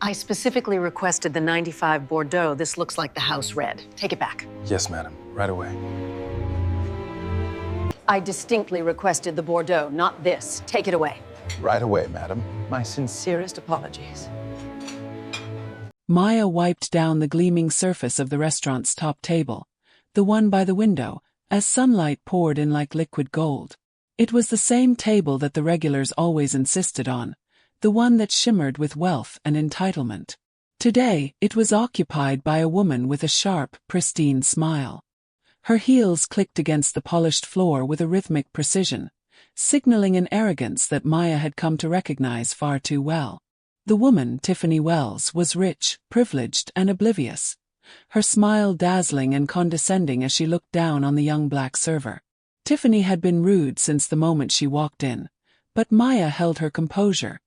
I specifically requested the 95 Bordeaux. This looks like the house red. Take it back. Yes, madam. Right away. I distinctly requested the Bordeaux, not this. Take it away. Right away, madam. My sincerest apologies. Maya wiped down the gleaming surface of the restaurant's top table, the one by the window, as sunlight poured in like liquid gold. It was the same table that the regulars always insisted on, the one that shimmered with wealth and entitlement. Today, it was occupied by a woman with a sharp, pristine smile. Her heels clicked against the polished floor with a rhythmic precision, signaling an arrogance that Maya had come to recognize far too well. The woman, Tiffany Wells, was rich, privileged, and oblivious, her smile dazzling and condescending as she looked down on the young black server. Tiffany had been rude since the moment she walked in, but Maya held her composure.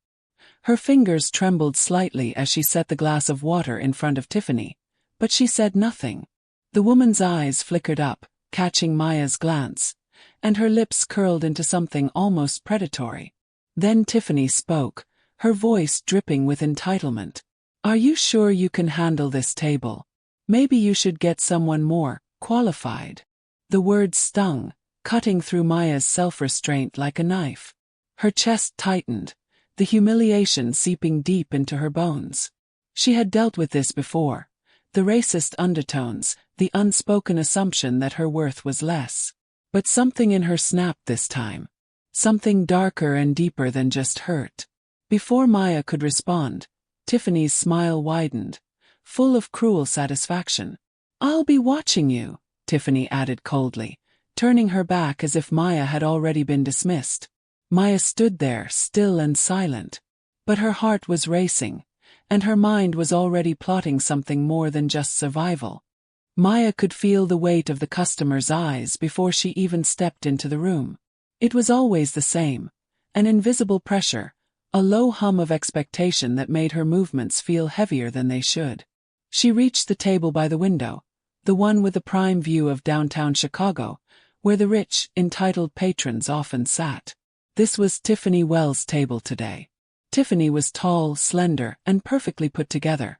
Her fingers trembled slightly as she set the glass of water in front of Tiffany, but she said nothing. The woman's eyes flickered up, catching Maya's glance, and her lips curled into something almost predatory. Then Tiffany spoke, her voice dripping with entitlement. "Are you sure you can handle this table? Maybe you should get someone more qualified." The words stung, cutting through Maya's self-restraint like a knife. Her chest tightened, the humiliation seeping deep into her bones. She had dealt with this before, the racist undertones, the unspoken assumption that her worth was less. But something in her snapped this time. Something darker and deeper than just hurt. Before Maya could respond, Tiffany's smile widened, full of cruel satisfaction. "I'll be watching you," Tiffany added coldly, turning her back as if Maya had already been dismissed. Maya stood there, still and silent. But her heart was racing, and her mind was already plotting something more than just survival. Maya could feel the weight of the customer's eyes before she even stepped into the room. It was always the same, an invisible pressure, a low hum of expectation that made her movements feel heavier than they should. She reached the table by the window, the one with the prime view of downtown Chicago, where the rich, entitled patrons often sat. This was Tiffany Wells' table today. Tiffany was tall, slender, and perfectly put together.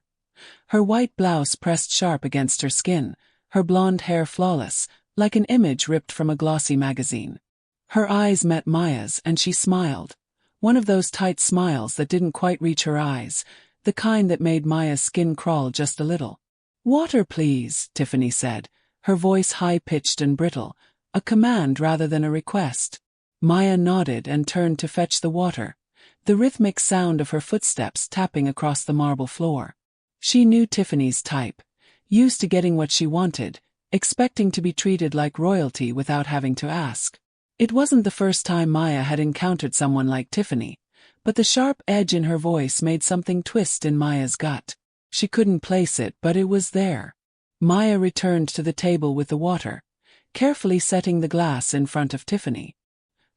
Her white blouse pressed sharp against her skin, her blonde hair flawless, like an image ripped from a glossy magazine. Her eyes met Maya's and she smiled. One of those tight smiles that didn't quite reach her eyes, the kind that made Maya's skin crawl just a little. "Water, please," Tiffany said, her voice high-pitched and brittle, a command rather than a request. Maya nodded and turned to fetch the water, the rhythmic sound of her footsteps tapping across the marble floor. She knew Tiffany's type, used to getting what she wanted, expecting to be treated like royalty without having to ask. It wasn't the first time Maya had encountered someone like Tiffany, but the sharp edge in her voice made something twist in Maya's gut. She couldn't place it, but it was there. Maya returned to the table with the water, carefully setting the glass in front of Tiffany.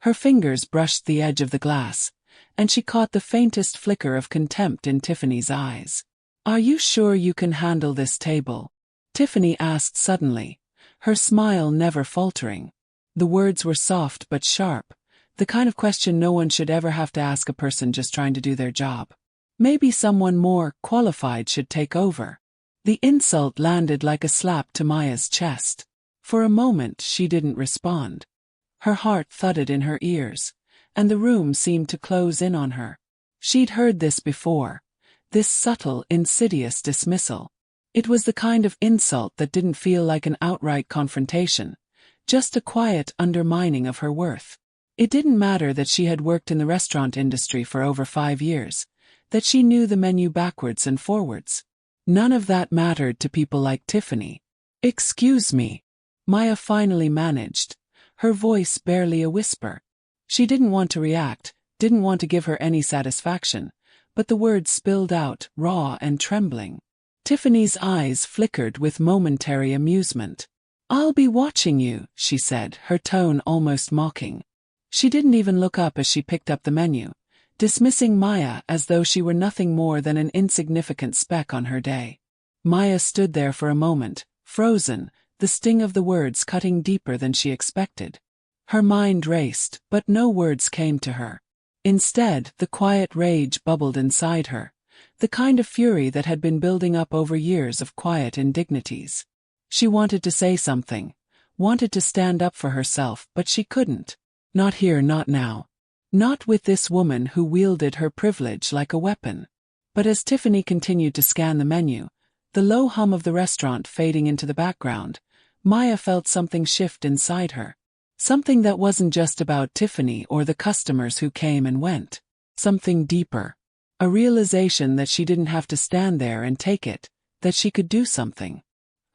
Her fingers brushed the edge of the glass, and she caught the faintest flicker of contempt in Tiffany's eyes. "Are you sure you can handle this table?" Tiffany asked suddenly, her smile never faltering. The words were soft but sharp, the kind of question no one should ever have to ask a person just trying to do their job. Maybe someone more qualified should take over. The insult landed like a slap to Maya's chest. For a moment she didn't respond. Her heart thudded in her ears, and the room seemed to close in on her. She'd heard this before, this subtle, insidious dismissal. It was the kind of insult that didn't feel like an outright confrontation, just a quiet undermining of her worth. It didn't matter that she had worked in the restaurant industry for over 5 years, that she knew the menu backwards and forwards. None of that mattered to people like Tiffany. "Excuse me," Maya finally managed, her voice barely a whisper. She didn't want to react, didn't want to give her any satisfaction, but the words spilled out, raw and trembling. Tiffany's eyes flickered with momentary amusement. "I'll be watching you," she said, her tone almost mocking. She didn't even look up as she picked up the menu, dismissing Maya as though she were nothing more than an insignificant speck on her day. Maya stood there for a moment, frozen, the sting of the words cutting deeper than she expected. Her mind raced, but no words came to her. Instead, the quiet rage bubbled inside her, the kind of fury that had been building up over years of quiet indignities. She wanted to say something, wanted to stand up for herself, but she couldn't. Not here, not now. Not with this woman who wielded her privilege like a weapon. But as Tiffany continued to scan the menu, the low hum of the restaurant fading into the background, Maya felt something shift inside her. Something that wasn't just about Tiffany or the customers who came and went. Something deeper. A realization that she didn't have to stand there and take it, that she could do something.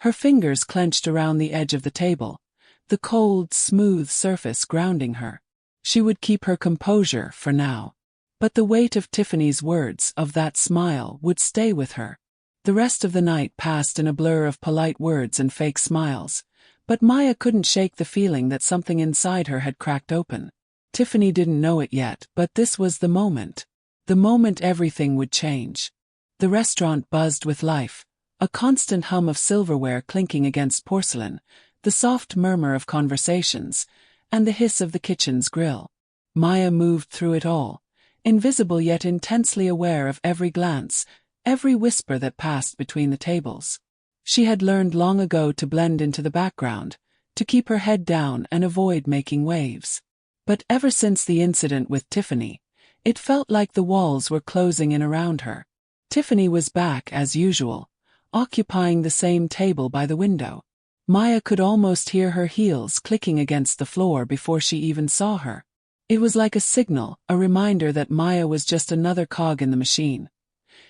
Her fingers clenched around the edge of the table, the cold, smooth surface grounding her. She would keep her composure for now. But the weight of Tiffany's words, of that smile, would stay with her. The rest of the night passed in a blur of polite words and fake smiles, but Maya couldn't shake the feeling that something inside her had cracked open. Tiffany didn't know it yet, but this was the moment. The moment everything would change. The restaurant buzzed with life, a constant hum of silverware clinking against porcelain, the soft murmur of conversations, and the hiss of the kitchen's grill. Maya moved through it all, invisible yet intensely aware of every glance, every whisper that passed between the tables. She had learned long ago to blend into the background, to keep her head down and avoid making waves. But ever since the incident with Tiffany, it felt like the walls were closing in around her. Tiffany was back as usual, occupying the same table by the window. Maya could almost hear her heels clicking against the floor before she even saw her. It was like a signal, a reminder that Maya was just another cog in the machine,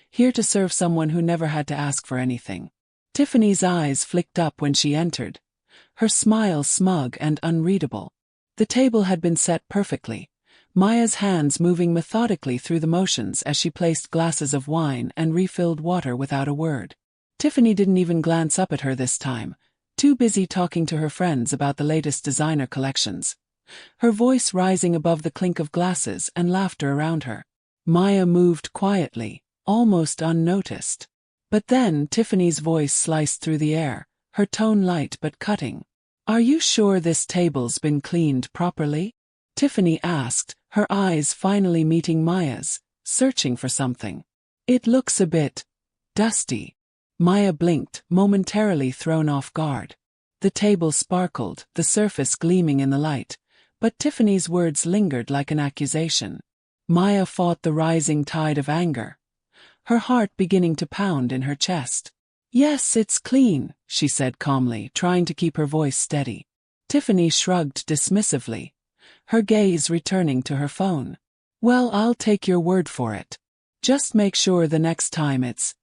here to serve someone who never had to ask for anything. Tiffany's eyes flicked up when she entered, her smile smug and unreadable. The table had been set perfectly, Maya's hands moving methodically through the motions as she placed glasses of wine and refilled water without a word. Tiffany didn't even glance up at her this time, too busy talking to her friends about the latest designer collections, her voice rising above the clink of glasses and laughter around her. Maya moved quietly, almost unnoticed. But then Tiffany's voice sliced through the air, her tone light but cutting. "Are you sure this table's been cleaned properly?" Tiffany asked, her eyes finally meeting Maya's, searching for something. "It looks a bit dusty." Maya blinked, momentarily thrown off guard. The table sparkled, the surface gleaming in the light, but Tiffany's words lingered like an accusation. Maya fought the rising tide of anger, her heart beginning to pound in her chest. "Yes, it's clean," she said calmly, trying to keep her voice steady. Tiffany shrugged dismissively, her gaze returning to her phone. "Well, I'll take your word for it. Just make sure the next time it's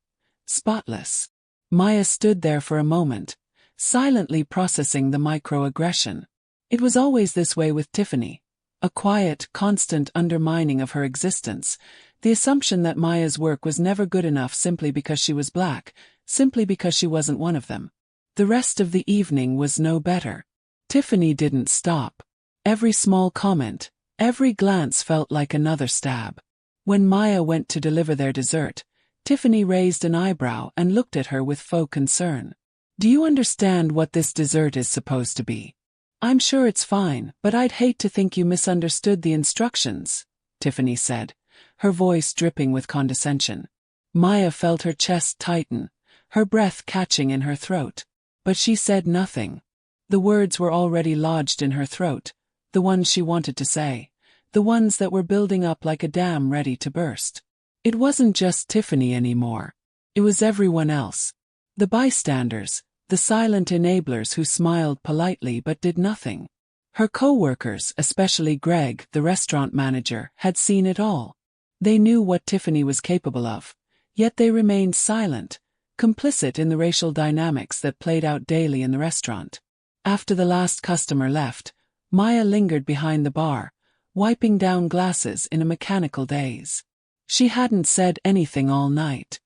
spotless." Maya stood there for a moment, silently processing the microaggression. It was always this way with Tiffany, a quiet, constant undermining of her existence, the assumption that Maya's work was never good enough simply because she was black, simply because she wasn't one of them. The rest of the evening was no better. Tiffany didn't stop. Every small comment, every glance felt like another stab. When Maya went to deliver their dessert, Tiffany raised an eyebrow and looked at her with faux concern. "Do you understand what this dessert is supposed to be?" "I'm sure it's fine, but I'd hate to think you misunderstood the instructions," Tiffany said, her voice dripping with condescension. Maya felt her chest tighten, her breath catching in her throat. But she said nothing. The words were already lodged in her throat, the ones she wanted to say, the ones that were building up like a dam ready to burst. It wasn't just Tiffany anymore. It was everyone else. The bystanders, the silent enablers who smiled politely but did nothing. Her co-workers, especially Greg, the restaurant manager, had seen it all. They knew what Tiffany was capable of, yet they remained silent, complicit in the racial dynamics that played out daily in the restaurant. After the last customer left, Maya lingered behind the bar, wiping down glasses in a mechanical daze. She hadn't said anything all night.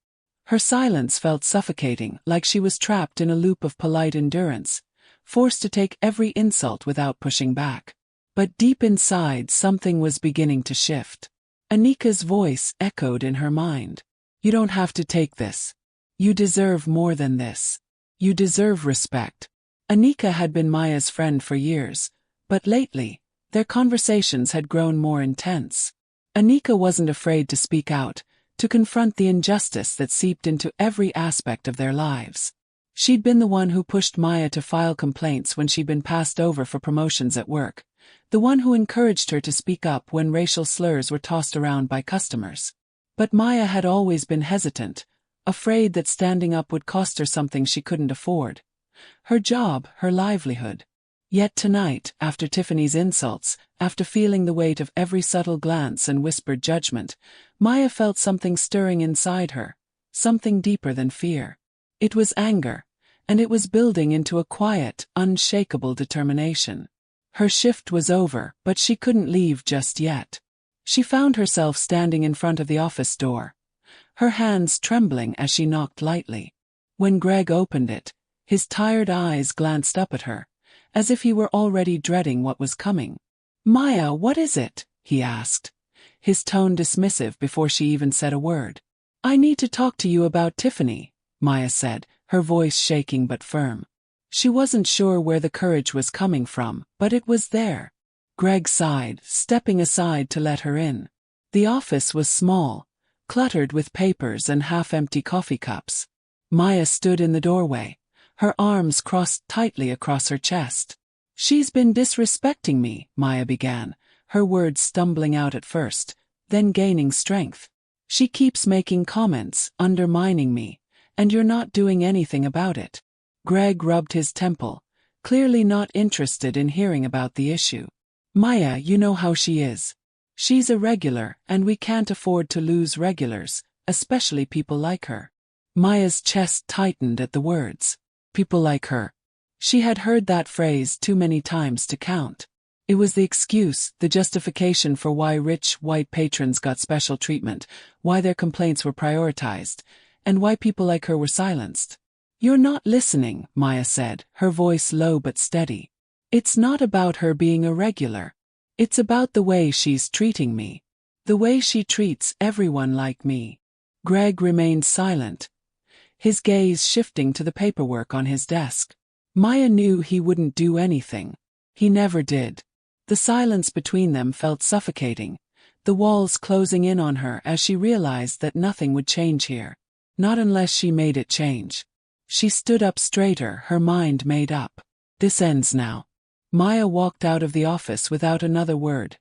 Her silence felt suffocating, like she was trapped in a loop of polite endurance, forced to take every insult without pushing back. But deep inside something was beginning to shift. Anika's voice echoed in her mind. "You don't have to take this. You deserve more than this. You deserve respect." Anika had been Maya's friend for years, but lately, their conversations had grown more intense. Anika wasn't afraid to speak out, to confront the injustice that seeped into every aspect of their lives. She'd been the one who pushed Maya to file complaints when she'd been passed over for promotions at work, the one who encouraged her to speak up when racial slurs were tossed around by customers. But Maya had always been hesitant, afraid that standing up would cost her something she couldn't afford. Her job, her livelihood. Yet tonight, after Tiffany's insults, after feeling the weight of every subtle glance and whispered judgment, Maya felt something stirring inside her, something deeper than fear. It was anger, and it was building into a quiet, unshakable determination. Her shift was over, but she couldn't leave just yet. She found herself standing in front of the office door, her hands trembling as she knocked lightly. When Greg opened it, his tired eyes glanced up at her, as if he were already dreading what was coming. "Maya, what is it?" he asked, his tone dismissive before she even said a word. "I need to talk to you about Tiffany," Maya said, her voice shaking but firm. She wasn't sure where the courage was coming from, but it was there. Greg sighed, stepping aside to let her in. The office was small, cluttered with papers and half-empty coffee cups. Maya stood in the doorway, her arms crossed tightly across her chest. "She's been disrespecting me," Maya began, her words stumbling out at first, then gaining strength. "She keeps making comments, undermining me, and you're not doing anything about it." Greg rubbed his temple, clearly not interested in hearing about the issue. "Maya, you know how she is. She's a regular, and we can't afford to lose regulars, especially people like her." Maya's chest tightened at the words. People like her. She had heard that phrase too many times to count. It was the excuse, the justification for why rich, white patrons got special treatment, why their complaints were prioritized, and why people like her were silenced. "You're not listening," Maya said, her voice low but steady. "It's not about her being irregular. It's about the way she's treating me. The way she treats everyone like me." Greg remained silent, his gaze shifting to the paperwork on his desk. Maya knew he wouldn't do anything. He never did. The silence between them felt suffocating, the walls closing in on her as she realized that nothing would change here. Not unless she made it change. She stood up straighter, her mind made up. "This ends now." Maya walked out of the office without another word,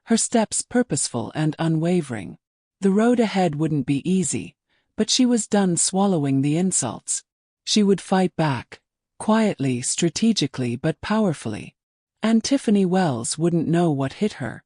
her steps purposeful and unwavering. The road ahead wouldn't be easy, but she was done swallowing the insults. She would fight back, quietly, strategically but powerfully. And Tiffany Wells wouldn't know what hit her.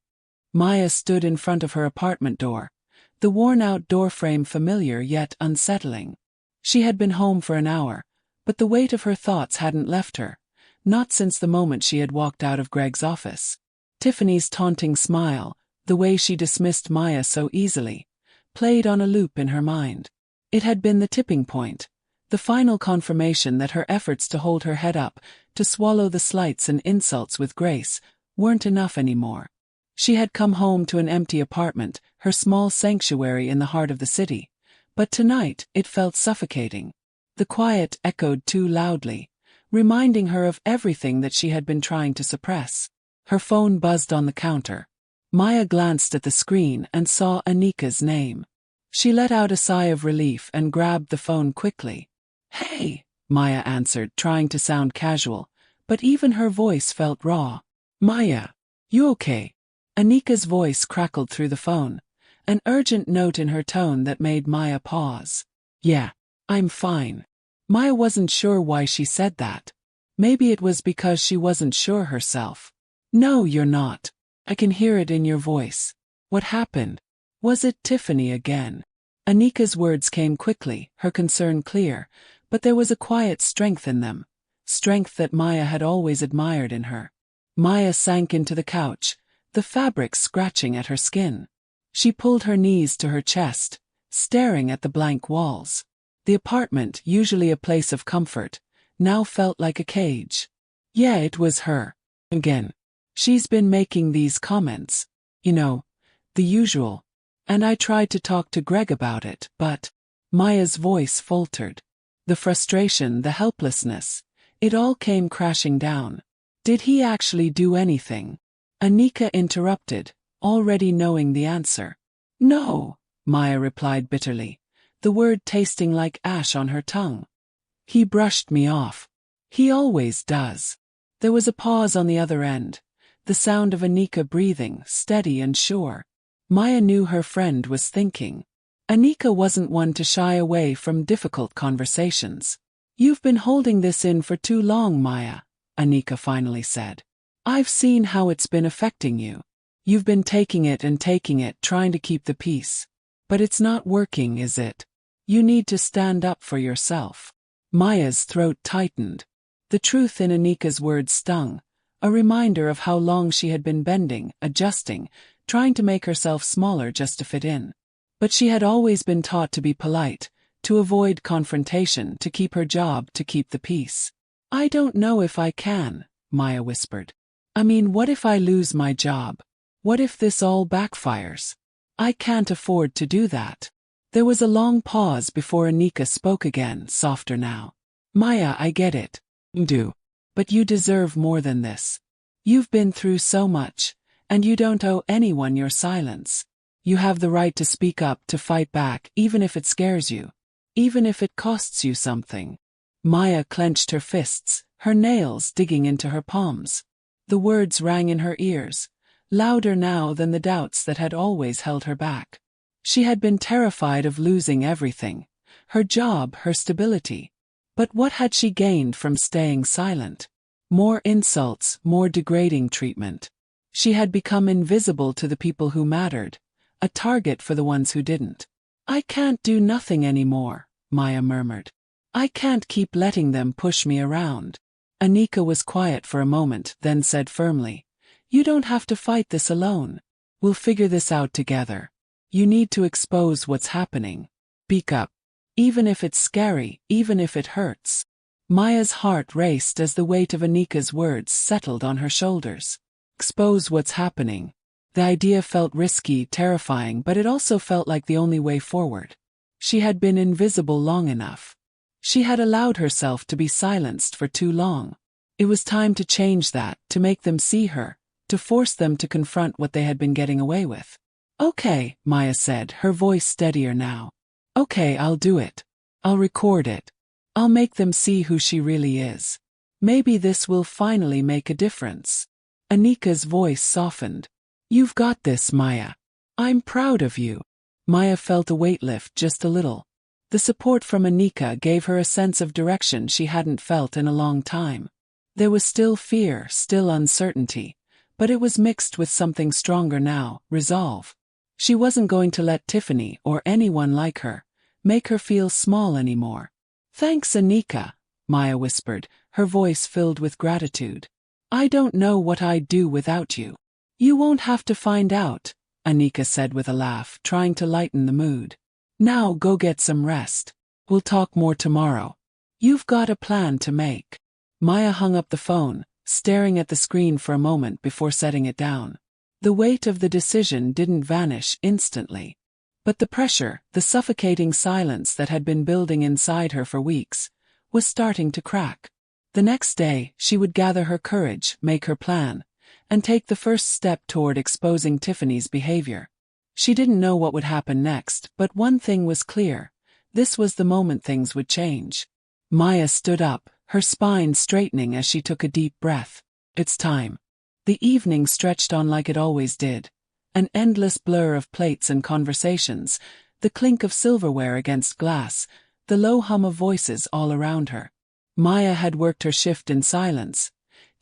Maya stood in front of her apartment door, the worn-out doorframe familiar yet unsettling. She had been home for an hour, but the weight of her thoughts hadn't left her, not since the moment she had walked out of Greg's office. Tiffany's taunting smile, the way she dismissed Maya so easily, played on a loop in her mind. It had been the tipping point, the final confirmation that her efforts to hold her head up, to swallow the slights and insults with grace, weren't enough anymore. She had come home to an empty apartment, her small sanctuary in the heart of the city, but tonight it felt suffocating. The quiet echoed too loudly, reminding her of everything that she had been trying to suppress. Her phone buzzed on the counter. Maya glanced at the screen and saw Anika's name. She let out a sigh of relief and grabbed the phone quickly. "Hey," Maya answered, trying to sound casual, but even her voice felt raw. "Maya, you okay?" Anika's voice crackled through the phone, an urgent note in her tone that made Maya pause. "Yeah, I'm fine." Maya wasn't sure why she said that. Maybe it was because she wasn't sure herself. "No, you're not. I can hear it in your voice. What happened? Was it Tiffany again?" Anika's words came quickly, her concern clear, but there was a quiet strength in them, strength that Maya had always admired in her. Maya sank into the couch, the fabric scratching at her skin. She pulled her knees to her chest, staring at the blank walls. The apartment, usually a place of comfort, now felt like a cage. Yeah, it was her. Again. She's been making these comments. You know, the usual. And I tried to talk to Greg about it, but... Maya's voice faltered. The frustration, the helplessness, it all came crashing down. Did he actually do anything? Anika interrupted, already knowing the answer. "No," Maya replied bitterly, the word tasting like ash on her tongue. He brushed me off. He always does. There was a pause on the other end, the sound of Anika breathing, steady and sure. Maya knew her friend was thinking. Anika wasn't one to shy away from difficult conversations. You've been holding this in for too long, Maya, Anika finally said. I've seen how it's been affecting you. You've been taking it, trying to keep the peace. But it's not working, is it? You need to stand up for yourself. Maya's throat tightened. The truth in Anika's words stung, a reminder of how long she had been bending, adjusting, trying to make herself smaller just to fit in. But she had always been taught to be polite, to avoid confrontation, to keep her job, to keep the peace. I don't know if I can, Maya whispered. I mean, what if I lose my job? What if this all backfires? I can't afford to do that. There was a long pause before Anika spoke again, softer now. Maya, I get it. Do. But you deserve more than this. You've been through so much, and you don't owe anyone your silence. You have the right to speak up, to fight back, even if it scares you. Even if it costs you something. Maya clenched her fists, her nails digging into her palms. The words rang in her ears, louder now than the doubts that had always held her back. She had been terrified of losing everything, her job, her stability. But what had she gained from staying silent? More insults, more degrading treatment. She had become invisible to the people who mattered, a target for the ones who didn't. I can't do nothing anymore, Maya murmured. I can't keep letting them push me around. Anika was quiet for a moment, then said firmly, You don't have to fight this alone. We'll figure this out together. You need to expose what's happening. Speak up. Even if it's scary, even if it hurts. Maya's heart raced as the weight of Anika's words settled on her shoulders. Expose what's happening. The idea felt risky, terrifying, but it also felt like the only way forward. She had been invisible long enough. She had allowed herself to be silenced for too long. It was time to change that, to make them see her, to force them to confront what they had been getting away with. Okay, Maya said, her voice steadier now. Okay, I'll do it. I'll record it. I'll make them see who she really is. Maybe this will finally make a difference. Anika's voice softened. You've got this, Maya. I'm proud of you. Maya felt a weight lift just a little. The support from Anika gave her a sense of direction she hadn't felt in a long time. There was still fear, still uncertainty, but it was mixed with something stronger now, resolve. She wasn't going to let Tiffany, or anyone like her, make her feel small anymore. Thanks, Anika, Maya whispered, her voice filled with gratitude. I don't know what I'd do without you. You won't have to find out, Anika said with a laugh, trying to lighten the mood. Now go get some rest. We'll talk more tomorrow. You've got a plan to make. Maya hung up the phone, staring at the screen for a moment before setting it down. The weight of the decision didn't vanish instantly. But the pressure, the suffocating silence that had been building inside her for weeks, was starting to crack. The next day, she would gather her courage, make her plan, and take the first step toward exposing Tiffany's behavior. She didn't know what would happen next, but one thing was clear. This was the moment things would change. Maya stood up, her spine straightening as she took a deep breath. It's time. The evening stretched on like it always did. An endless blur of plates and conversations, the clink of silverware against glass, the low hum of voices all around her. Maya had worked her shift in silence,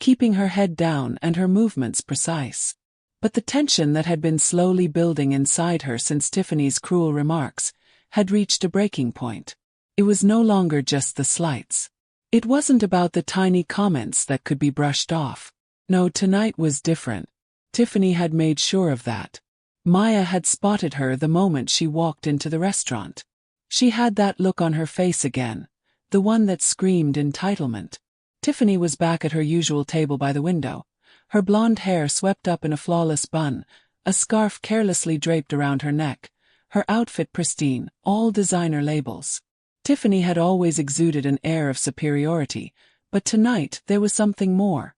keeping her head down and her movements precise. But the tension that had been slowly building inside her since Tiffany's cruel remarks had reached a breaking point. It was no longer just the slights. It wasn't about the tiny comments that could be brushed off. No, tonight was different. Tiffany had made sure of that. Maya had spotted her the moment she walked into the restaurant. She had that look on her face again, the one that screamed entitlement. Tiffany was back at her usual table by the window, her blonde hair swept up in a flawless bun, a scarf carelessly draped around her neck, her outfit pristine, all designer labels. Tiffany had always exuded an air of superiority, but tonight there was something more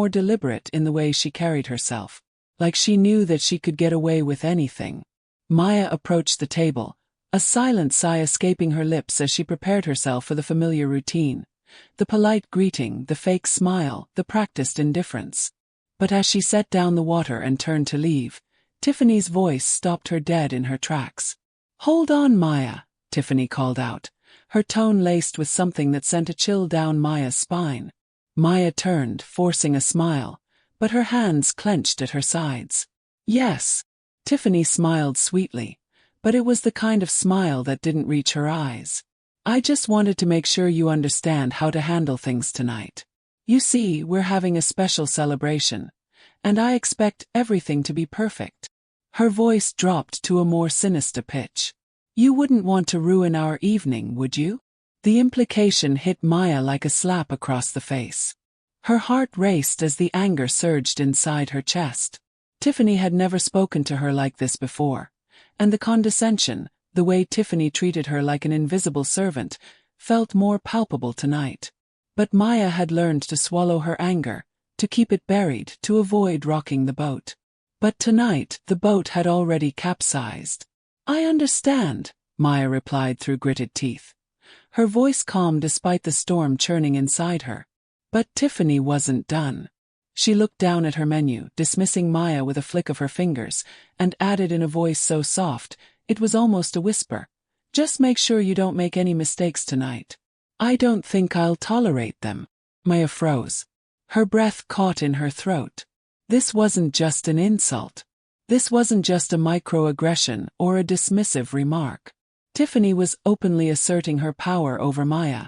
deliberate in the way she carried herself, like she knew that she could get away with anything. Maya approached the table, a silent sigh escaping her lips as she prepared herself for the familiar routine. The polite greeting, the fake smile, the practiced indifference. But as she set down the water and turned to leave, Tiffany's voice stopped her dead in her tracks. "Hold on, Maya," Tiffany called out, her tone laced with something that sent a chill down Maya's spine. Maya turned, forcing a smile, but her hands clenched at her sides. "Yes." Tiffany smiled sweetly, but it was the kind of smile that didn't reach her eyes. "I just wanted to make sure you understand how to handle things tonight. You see, we're having a special celebration, and I expect everything to be perfect." Her voice dropped to a more sinister pitch. "You wouldn't want to ruin our evening, would you?" The implication hit Maya like a slap across the face. Her heart raced as the anger surged inside her chest. Tiffany had never spoken to her like this before, and the condescension, the way Tiffany treated her like an invisible servant, felt more palpable tonight. But Maya had learned to swallow her anger, to keep it buried, to avoid rocking the boat. But tonight, the boat had already capsized. "I understand," Maya replied through gritted teeth. Her voice calm despite the storm churning inside her. But Tiffany wasn't done. She looked down at her menu, dismissing Maya with a flick of her fingers, and added in a voice so soft, it was almost a whisper, "Just make sure you don't make any mistakes tonight." "I don't think I'll tolerate them." Maya froze. Her breath caught in her throat. This wasn't just an insult. This wasn't just a microaggression or a dismissive remark. Tiffany was openly asserting her power over Maya,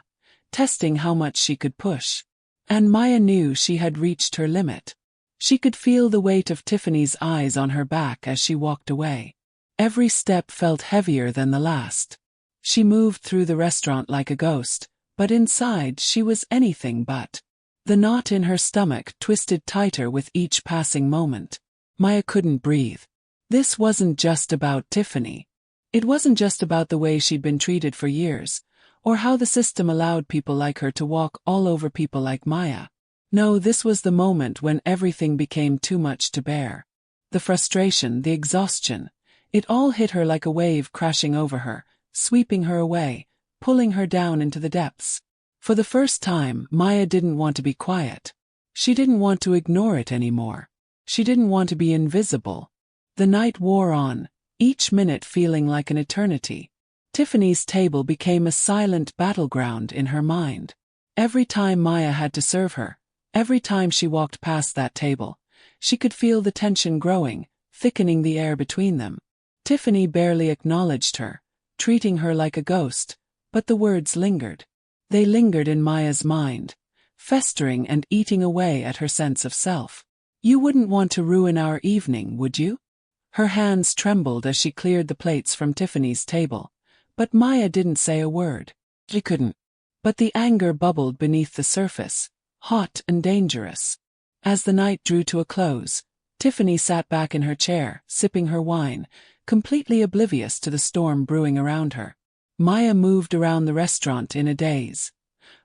testing how much she could push. And Maya knew she had reached her limit. She could feel the weight of Tiffany's eyes on her back as she walked away. Every step felt heavier than the last. She moved through the restaurant like a ghost, but inside she was anything but. The knot in her stomach twisted tighter with each passing moment. Maya couldn't breathe. This wasn't just about Tiffany. It wasn't just about the way she'd been treated for years, or how the system allowed people like her to walk all over people like Maya. No, this was the moment when everything became too much to bear. The frustration, the exhaustion, it all hit her like a wave crashing over her, sweeping her away, pulling her down into the depths. For the first time, Maya didn't want to be quiet. She didn't want to ignore it anymore. She didn't want to be invisible. The night wore on, each minute feeling like an eternity. Tiffany's table became a silent battleground in her mind. Every time Maya had to serve her, every time she walked past that table, she could feel the tension growing, thickening the air between them. Tiffany barely acknowledged her, treating her like a ghost, but the words lingered. They lingered in Maya's mind, festering and eating away at her sense of self. "You wouldn't want to ruin our evening, would you?" Her hands trembled as she cleared the plates from Tiffany's table, but Maya didn't say a word. She couldn't. But the anger bubbled beneath the surface, hot and dangerous. As the night drew to a close, Tiffany sat back in her chair, sipping her wine, completely oblivious to the storm brewing around her. Maya moved around the restaurant in a daze,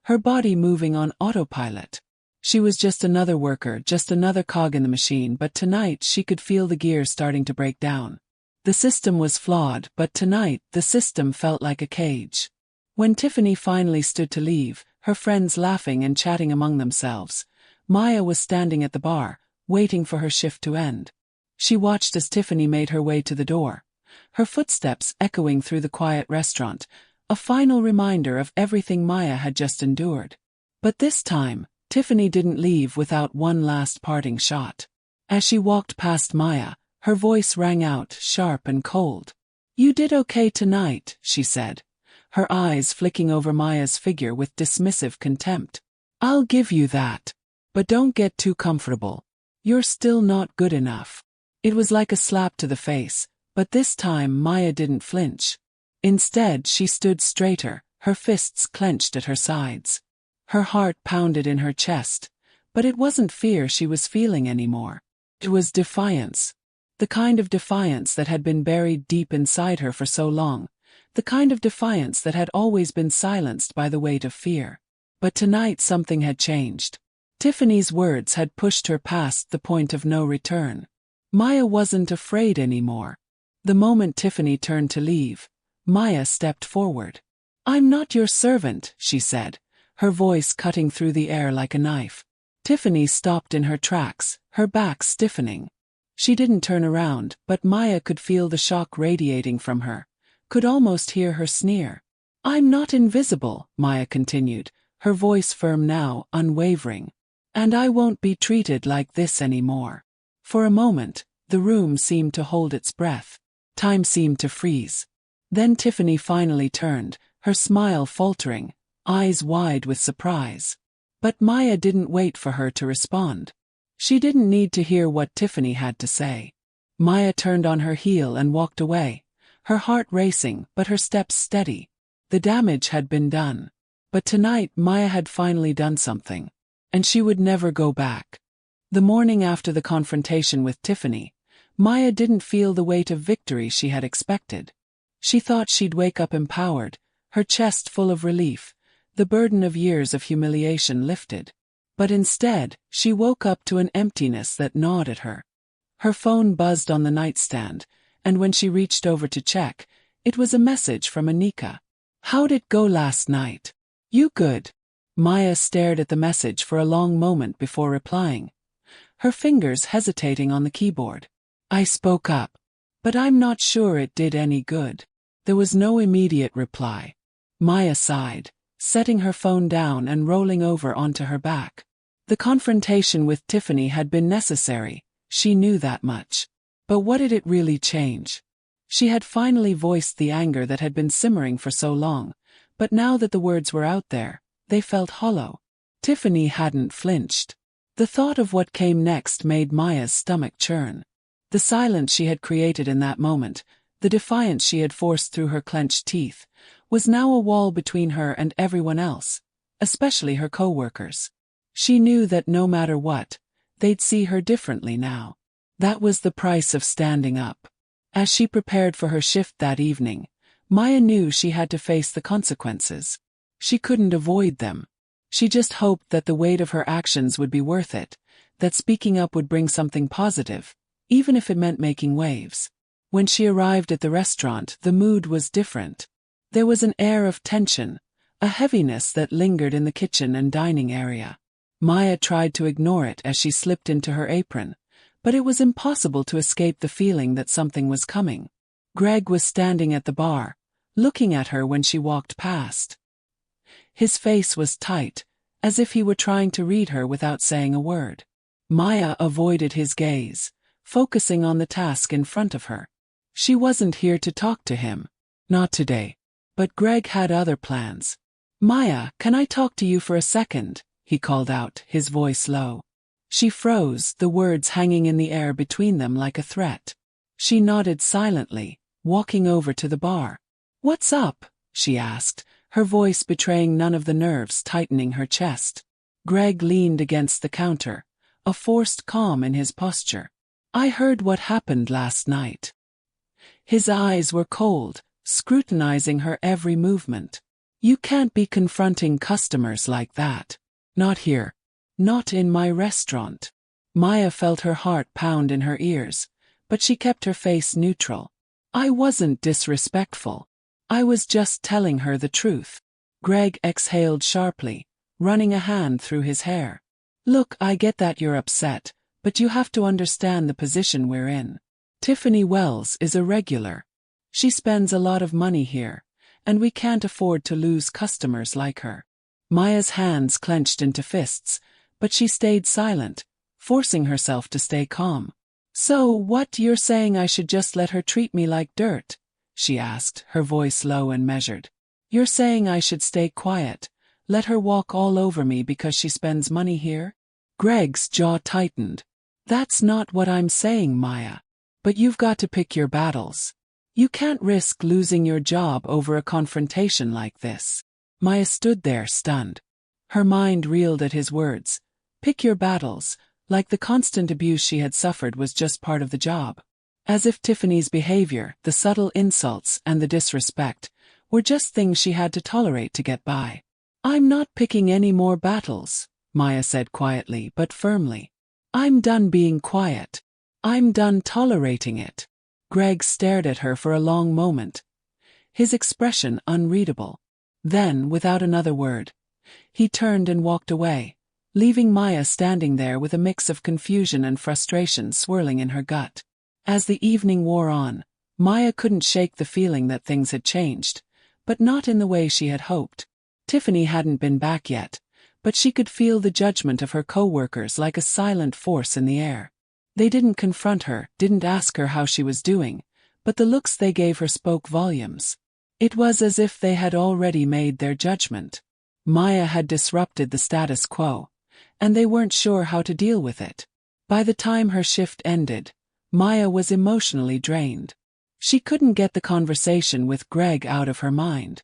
her body moving on autopilot. She was just another worker, just another cog in the machine, but tonight she could feel the gears starting to break down. The system was flawed, but tonight the system felt like a cage. When Tiffany finally stood to leave, her friends laughing and chatting among themselves, Maya was standing at the bar, waiting for her shift to end. She watched as Tiffany made her way to the door, her footsteps echoing through the quiet restaurant, a final reminder of everything Maya had just endured. But this time, Tiffany didn't leave without one last parting shot. As she walked past Maya, her voice rang out, sharp and cold. "You did okay tonight," she said, her eyes flicking over Maya's figure with dismissive contempt. "I'll give you that. But don't get too comfortable. You're still not good enough." It was like a slap to the face, but this time Maya didn't flinch. Instead, she stood straighter, her fists clenched at her sides. Her heart pounded in her chest, but it wasn't fear she was feeling anymore. It was defiance. The kind of defiance that had been buried deep inside her for so long, the kind of defiance that had always been silenced by the weight of fear. But tonight something had changed. Tiffany's words had pushed her past the point of no return. Maya wasn't afraid anymore. The moment Tiffany turned to leave, Maya stepped forward. "I'm not your servant," she said, her voice cutting through the air like a knife. Tiffany stopped in her tracks, her back stiffening. She didn't turn around, but Maya could feel the shock radiating from her, could almost hear her sneer. "I'm not invisible," Maya continued, her voice firm now, unwavering. "And I won't be treated like this anymore." For a moment, the room seemed to hold its breath. Time seemed to freeze. Then Tiffany finally turned, her smile faltering, eyes wide with surprise. But Maya didn't wait for her to respond. She didn't need to hear what Tiffany had to say. Maya turned on her heel and walked away, her heart racing but her steps steady. The damage had been done. But tonight Maya had finally done something. And she would never go back. The morning after the confrontation with Tiffany, Maya didn't feel the weight of victory she had expected. She thought she'd wake up empowered, her chest full of relief, the burden of years of humiliation lifted. But instead, she woke up to an emptiness that gnawed at her. Her phone buzzed on the nightstand, and when she reached over to check, it was a message from Anika. "How'd it go last night? You good?" Maya stared at the message for a long moment before replying, her fingers hesitating on the keyboard. "I spoke up. But I'm not sure it did any good." There was no immediate reply. Maya sighed, setting her phone down and rolling over onto her back. The confrontation with Tiffany had been necessary, she knew that much. But what did it really change? She had finally voiced the anger that had been simmering for so long, but now that the words were out there, they felt hollow. Tiffany hadn't flinched. The thought of what came next made Maya's stomach churn. The silence she had created in that moment, the defiance she had forced through her clenched teeth, was now a wall between her and everyone else, especially her co-workers. She knew that no matter what, they'd see her differently now. That was the price of standing up. As she prepared for her shift that evening, Maya knew she had to face the consequences. She couldn't avoid them. She just hoped that the weight of her actions would be worth it, that speaking up would bring something positive, even if it meant making waves. When she arrived at the restaurant, the mood was different. There was an air of tension, a heaviness that lingered in the kitchen and dining area. Maya tried to ignore it as she slipped into her apron, but it was impossible to escape the feeling that something was coming. Greg was standing at the bar, looking at her when she walked past. His face was tight, as if he were trying to read her without saying a word. Maya avoided his gaze, focusing on the task in front of her. She wasn't here to talk to him. Not today. But Greg had other plans. "Maya, can I talk to you for a second?" he called out, his voice low. She froze, the words hanging in the air between them like a threat. She nodded silently, walking over to the bar. "What's up?" she asked, her voice betraying none of the nerves tightening her chest. Greg leaned against the counter, a forced calm in his posture. "I heard what happened last night." His eyes were cold, scrutinizing her every movement. "You can't be confronting customers like that. Not here. Not in my restaurant." Maya felt her heart pound in her ears, but she kept her face neutral. "I wasn't disrespectful. I was just telling her the truth." Greg exhaled sharply, running a hand through his hair. "Look, I get that you're upset, but you have to understand the position we're in. Tiffany Wells is a regular. She spends a lot of money here, and we can't afford to lose customers like her." Maya's hands clenched into fists, but she stayed silent, forcing herself to stay calm. "So what, you're saying I should just let her treat me like dirt?" she asked, her voice low and measured. "You're saying I should stay quiet, let her walk all over me because she spends money here?" Greg's jaw tightened. "That's not what I'm saying, Maya. But you've got to pick your battles. You can't risk losing your job over a confrontation like this." Maya stood there stunned. Her mind reeled at his words. Pick your battles, like the constant abuse she had suffered was just part of the job. As if Tiffany's behavior, the subtle insults and the disrespect, were just things she had to tolerate to get by. "I'm not picking any more battles," Maya said quietly but firmly. "I'm done being quiet. I'm done tolerating it." Greg stared at her for a long moment, his expression unreadable. Then, without another word, he turned and walked away, leaving Maya standing there with a mix of confusion and frustration swirling in her gut. As the evening wore on, Maya couldn't shake the feeling that things had changed, but not in the way she had hoped. Tiffany hadn't been back yet, but she could feel the judgment of her co-workers like a silent force in the air. They didn't confront her, didn't ask her how she was doing, but the looks they gave her spoke volumes. It was as if they had already made their judgment. Maya had disrupted the status quo, and they weren't sure how to deal with it. By the time her shift ended, Maya was emotionally drained. She couldn't get the conversation with Greg out of her mind.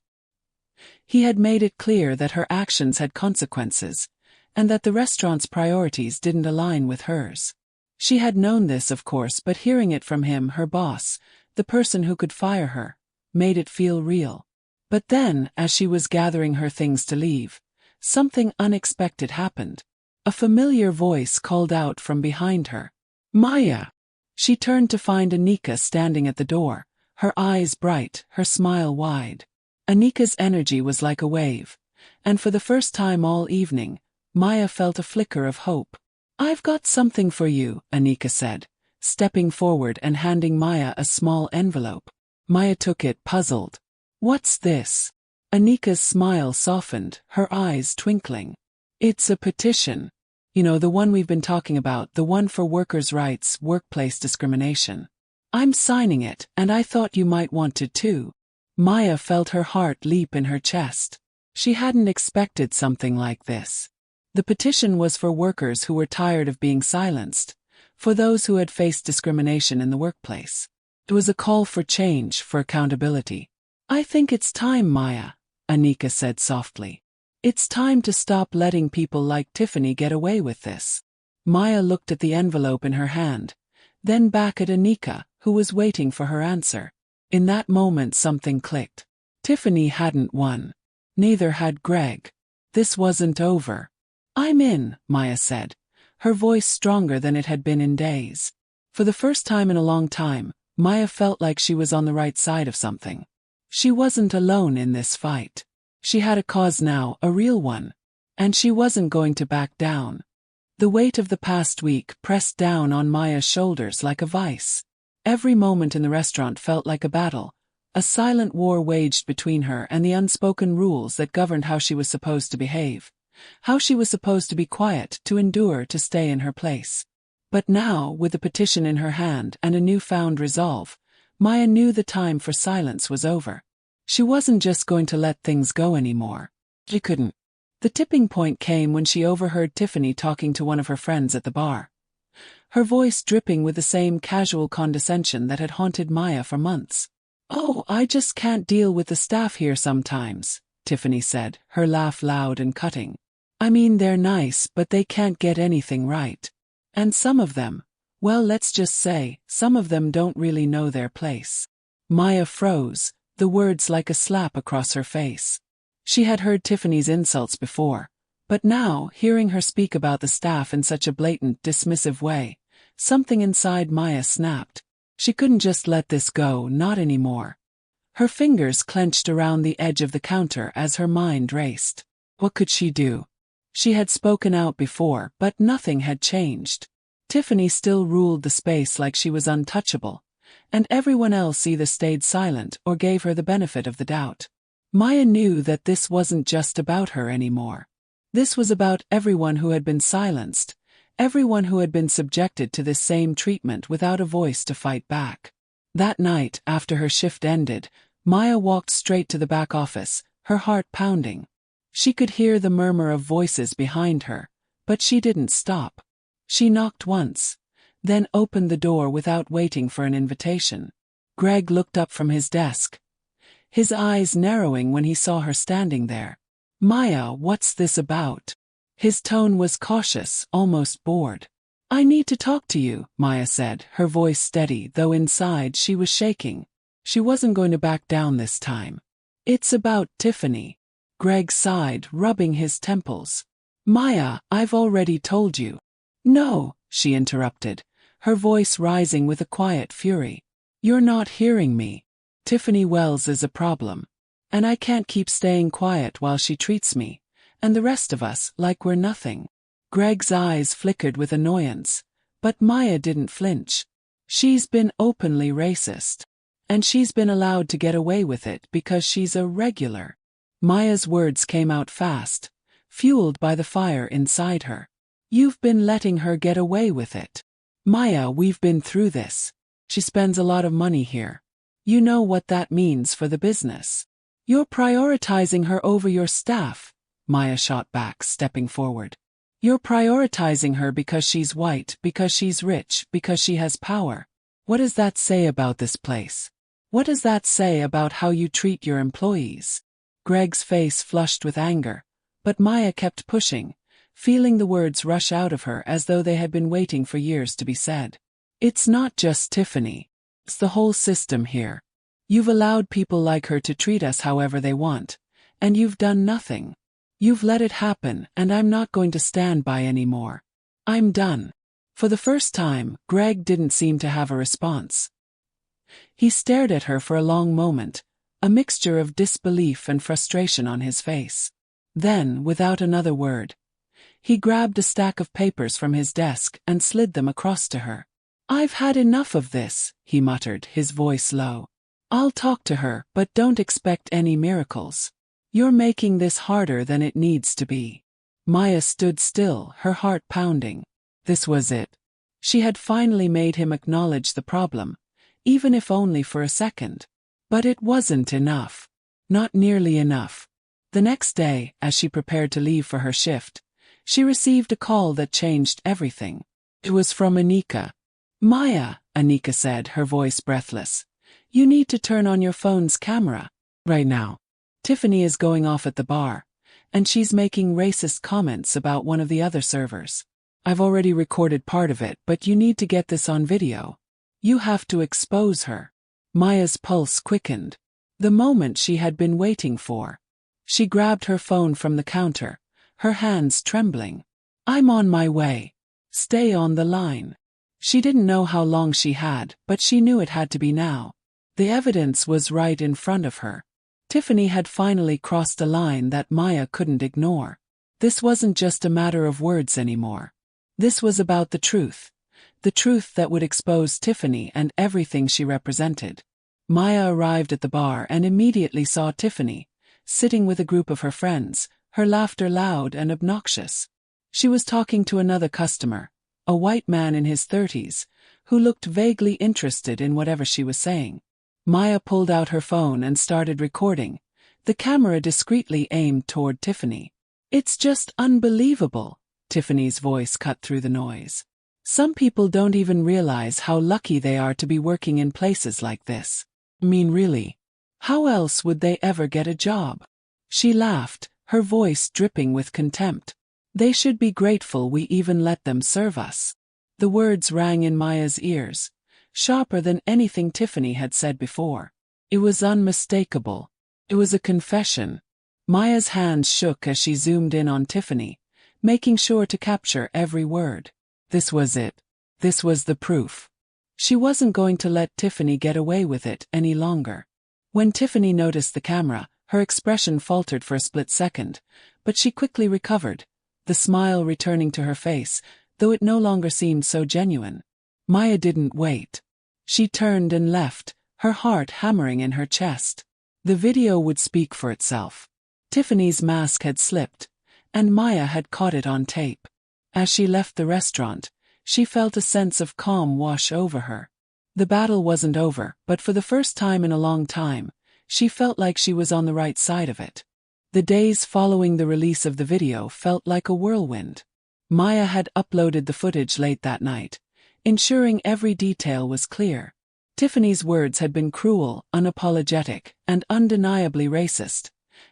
He had made it clear that her actions had consequences, and that the restaurant's priorities didn't align with hers. She had known this, of course, but hearing it from him, her boss, the person who could fire her, made it feel real. But then, as she was gathering her things to leave, something unexpected happened. A familiar voice called out from behind her. "Maya!" She turned to find Anika standing at the door, her eyes bright, her smile wide. Anika's energy was like a wave, and for the first time all evening, Maya felt a flicker of hope. "I've got something for you," Anika said, stepping forward and handing Maya a small envelope. Maya took it, puzzled. "What's this?" Anika's smile softened, her eyes twinkling. "It's a petition. You know, the one we've been talking about, the one for workers' rights, workplace discrimination. I'm signing it, and I thought you might want to too." Maya felt her heart leap in her chest. She hadn't expected something like this. The petition was for workers who were tired of being silenced, for those who had faced discrimination in the workplace. It was a call for change, for accountability. "I think it's time, Maya," Anika said softly. "It's time to stop letting people like Tiffany get away with this." Maya looked at the envelope in her hand, then back at Anika, who was waiting for her answer. In that moment something clicked. Tiffany hadn't won. Neither had Greg. This wasn't over. "I'm in," Maya said, her voice stronger than it had been in days. For the first time in a long time, Maya felt like she was on the right side of something. She wasn't alone in this fight. She had a cause now, a real one. And she wasn't going to back down. The weight of the past week pressed down on Maya's shoulders like a vice. Every moment in the restaurant felt like a battle, a silent war waged between her and the unspoken rules that governed how she was supposed to behave, how she was supposed to be quiet, to endure, to stay in her place. But now, with the petition in her hand and a newfound resolve, Maya knew the time for silence was over. She wasn't just going to let things go anymore. She couldn't. The tipping point came when she overheard Tiffany talking to one of her friends at the bar. Her voice dripping with the same casual condescension that had haunted Maya for months. "Oh, I just can't deal with the staff here sometimes," Tiffany said, her laugh loud and cutting. "I mean, they're nice, but they can't get anything right. And some of them, well, let's just say, some of them don't really know their place." Maya froze, the words like a slap across her face. She had heard Tiffany's insults before, but now, hearing her speak about the staff in such a blatant, dismissive way, something inside Maya snapped. She couldn't just let this go, not anymore. Her fingers clenched around the edge of the counter as her mind raced. What could she do? She had spoken out before, but nothing had changed. Tiffany still ruled the space like she was untouchable, and everyone else either stayed silent or gave her the benefit of the doubt. Maya knew that this wasn't just about her anymore. This was about everyone who had been silenced, everyone who had been subjected to this same treatment without a voice to fight back. That night, after her shift ended, Maya walked straight to the back office, her heart pounding. She could hear the murmur of voices behind her, but she didn't stop. She knocked once, then opened the door without waiting for an invitation. Greg looked up from his desk, his eyes narrowing when he saw her standing there. "Maya, what's this about?" His tone was cautious, almost bored. "I need to talk to you," Maya said, her voice steady, though inside she was shaking. She wasn't going to back down this time. "It's about Tiffany." Greg sighed, rubbing his temples. "Maya, I've already told you." "No," she interrupted, her voice rising with a quiet fury. You're not hearing me. Tiffany Wells is a problem. And I can't keep staying quiet while she treats me, and the rest of us, like we're nothing. Greg's eyes flickered with annoyance, but Maya didn't flinch. She's been openly racist. And she's been allowed to get away with it because she's a regular. Maya's words came out fast, fueled by the fire inside her. You've been letting her get away with it. Maya, we've been through this. She spends a lot of money here. You know what that means for the business. You're prioritizing her over your staff, Maya shot back, stepping forward. You're prioritizing her because she's white, because she's rich, because she has power. What does that say about this place? What does that say about how you treat your employees? Greg's face flushed with anger, but Maya kept pushing, feeling the words rush out of her as though they had been waiting for years to be said. It's not just Tiffany. It's the whole system here. You've allowed people like her to treat us however they want, and you've done nothing. You've let it happen, and I'm not going to stand by anymore. I'm done. For the first time, Greg didn't seem to have a response. He stared at her for a long moment, a mixture of disbelief and frustration on his face. Then, without another word, he grabbed a stack of papers from his desk and slid them across to her. I've had enough of this, he muttered, his voice low. I'll talk to her, but don't expect any miracles. You're making this harder than it needs to be. Maya stood still, her heart pounding. This was it. She had finally made him acknowledge the problem, even if only for a second. But it wasn't enough. Not nearly enough. The next day, as she prepared to leave for her shift, she received a call that changed everything. It was from Anika. Maya, Anika said, her voice breathless. You need to turn on your phone's camera. Right now. Tiffany is going off at the bar, and she's making racist comments about one of the other servers. I've already recorded part of it, but you need to get this on video. You have to expose her. Maya's pulse quickened. The moment she had been waiting for. She grabbed her phone from the counter, her hands trembling. I'm on my way. Stay on the line. She didn't know how long she had, but she knew it had to be now. The evidence was right in front of her. Tiffany had finally crossed a line that Maya couldn't ignore. This wasn't just a matter of words anymore. This was about the truth that would expose Tiffany and everything she represented. Maya arrived at the bar and immediately saw Tiffany, sitting with a group of her friends, her laughter loud and obnoxious. She was talking to another customer, a white man in his 30s, who looked vaguely interested in whatever she was saying. Maya pulled out her phone and started recording, the camera discreetly aimed toward Tiffany. It's just unbelievable, Tiffany's voice cut through the noise. Some people don't even realize how lucky they are to be working in places like this. I mean, really. How else would they ever get a job? She laughed, her voice dripping with contempt. They should be grateful we even let them serve us. The words rang in Maya's ears, sharper than anything Tiffany had said before. It was unmistakable. It was a confession. Maya's hands shook as she zoomed in on Tiffany, making sure to capture every word. This was it. This was the proof. She wasn't going to let Tiffany get away with it any longer. When Tiffany noticed the camera, her expression faltered for a split second, but she quickly recovered, the smile returning to her face, though it no longer seemed so genuine. Maya didn't wait. She turned and left, her heart hammering in her chest. The video would speak for itself. Tiffany's mask had slipped, and Maya had caught it on tape. As she left the restaurant, she felt a sense of calm wash over her. The battle wasn't over, but for the first time in a long time, she felt like she was on the right side of it. The days following the release of the video felt like a whirlwind. Maya had uploaded the footage late that night, ensuring every detail was clear. Tiffany's words had been cruel, unapologetic, and undeniably racist,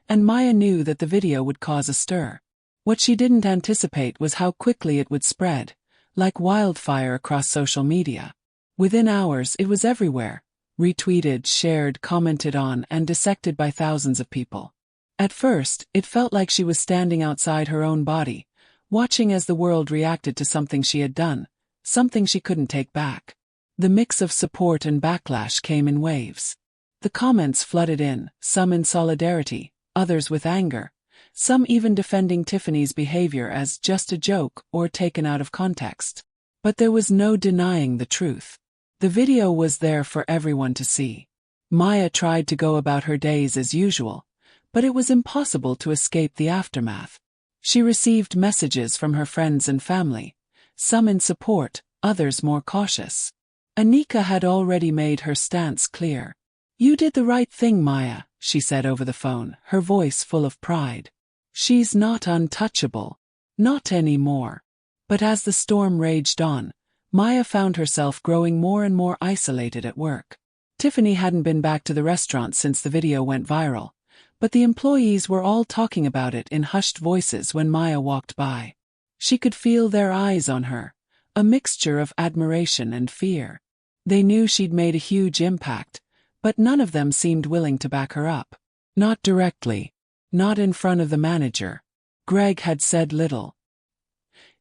and Maya knew that the video would cause a stir. What she didn't anticipate was how quickly it would spread, like wildfire across social media. Within hours it was everywhere, retweeted, shared, commented on, and dissected by thousands of people. At first, it felt like she was standing outside her own body, watching as the world reacted to something she had done, something she couldn't take back. The mix of support and backlash came in waves. The comments flooded in, some in solidarity, others with anger, some even defending Tiffany's behavior as just a joke or taken out of context. But there was no denying the truth. The video was there for everyone to see. Maya tried to go about her days as usual, but it was impossible to escape the aftermath. She received messages from her friends and family, some in support, others more cautious. Anika had already made her stance clear. "You did the right thing, Maya," she said over the phone, her voice full of pride. "She's not untouchable. Not anymore." But as the storm raged on, Maya found herself growing more and more isolated at work. Tiffany hadn't been back to the restaurant since the video went viral, but the employees were all talking about it in hushed voices when Maya walked by. She could feel their eyes on her, a mixture of admiration and fear. They knew she'd made a huge impact, but none of them seemed willing to back her up. Not directly. Not in front of the manager. Greg had said little.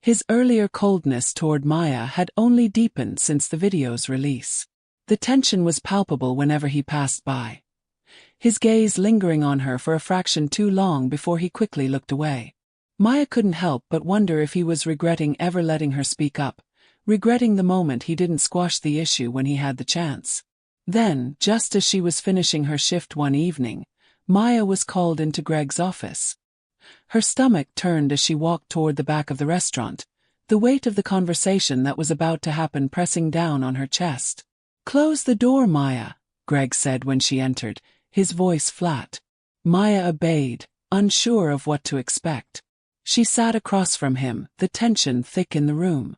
His earlier coldness toward Maya had only deepened since the video's release. The tension was palpable whenever he passed by, his gaze lingering on her for a fraction too long before he quickly looked away. Maya couldn't help but wonder if he was regretting ever letting her speak up, regretting the moment he didn't squash the issue when he had the chance. Then, just as she was finishing her shift one evening, Maya was called into Greg's office. Her stomach turned as she walked toward the back of the restaurant, the weight of the conversation that was about to happen pressing down on her chest. "Close the door, Maya," Greg said when she entered, his voice flat. Maya obeyed, unsure of what to expect. She sat across from him, the tension thick in the room.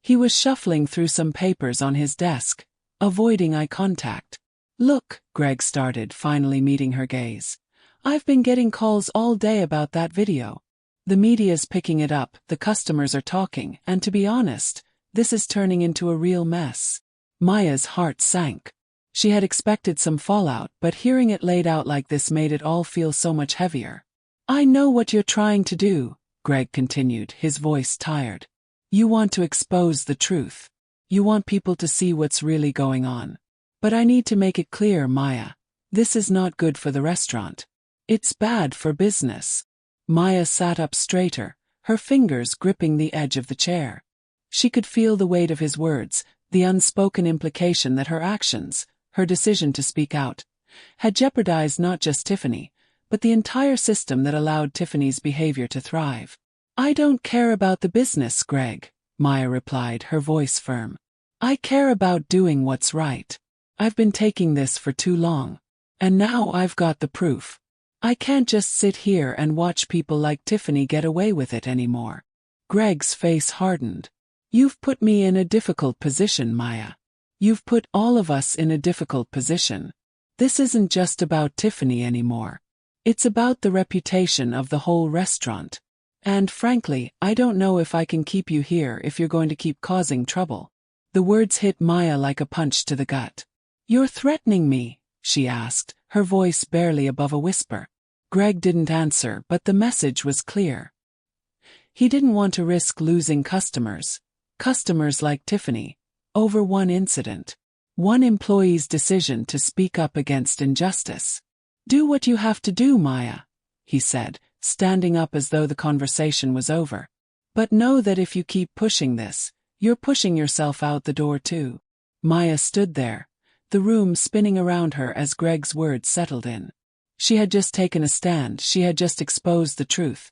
He was shuffling through some papers on his desk, avoiding eye contact. "Look," Greg started, finally meeting her gaze. "I've been getting calls all day about that video. The media's picking it up, the customers are talking, and to be honest, this is turning into a real mess." Maya's heart sank. She had expected some fallout, but hearing it laid out like this made it all feel so much heavier. "I know what you're trying to do," Greg continued, his voice tired. "You want to expose the truth. You want people to see what's really going on. But I need to make it clear, Maya. This is not good for the restaurant. It's bad for business." Maya sat up straighter, her fingers gripping the edge of the chair. She could feel the weight of his words, the unspoken implication that her actions, her decision to speak out, had jeopardized not just Tiffany, but the entire system that allowed Tiffany's behavior to thrive. "I don't care about the business, Greg," Maya replied, her voice firm. "I care about doing what's right. I've been taking this for too long. And now I've got the proof. I can't just sit here and watch people like Tiffany get away with it anymore." Greg's face hardened. "You've put me in a difficult position, Maya. You've put all of us in a difficult position. This isn't just about Tiffany anymore. It's about the reputation of the whole restaurant. And frankly, I don't know if I can keep you here if you're going to keep causing trouble." The words hit Maya like a punch to the gut. "You're threatening me?" she asked, her voice barely above a whisper. Greg didn't answer, but the message was clear. He didn't want to risk losing customers like Tiffany, over one incident. One employee's decision to speak up against injustice. "Do what you have to do, Maya," he said, standing up as though the conversation was over. "But know that if you keep pushing this, you're pushing yourself out the door too." Maya stood there, the room spinning around her as Greg's words settled in. She had just taken a stand, she had just exposed the truth,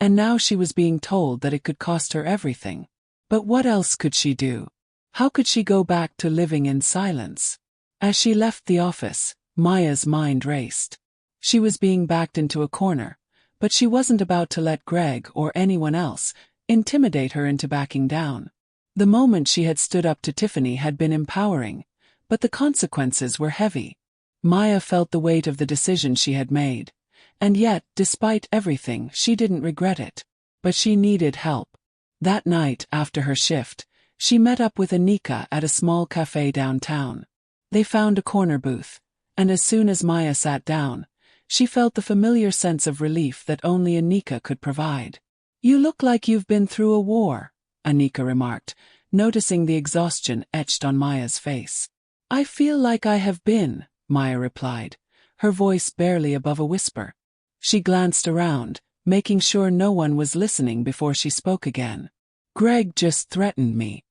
and now she was being told that it could cost her everything. But what else could she do? How could she go back to living in silence? As she left the office, Maya's mind raced. She was being backed into a corner, but she wasn't about to let Greg or anyone else intimidate her into backing down. The moment she had stood up to Tiffany had been empowering, but the consequences were heavy. Maya felt the weight of the decision she had made, and yet, despite everything, she didn't regret it. But she needed help. That night, after her shift, she met up with Anika at a small cafe downtown. They found a corner booth, and as soon as Maya sat down, she felt the familiar sense of relief that only Anika could provide. "You look like you've been through a war," Anika remarked, noticing the exhaustion etched on Maya's face. "I feel like I have been," Maya replied, her voice barely above a whisper. She glanced around, making sure no one was listening before she spoke again. "Greg just threatened me.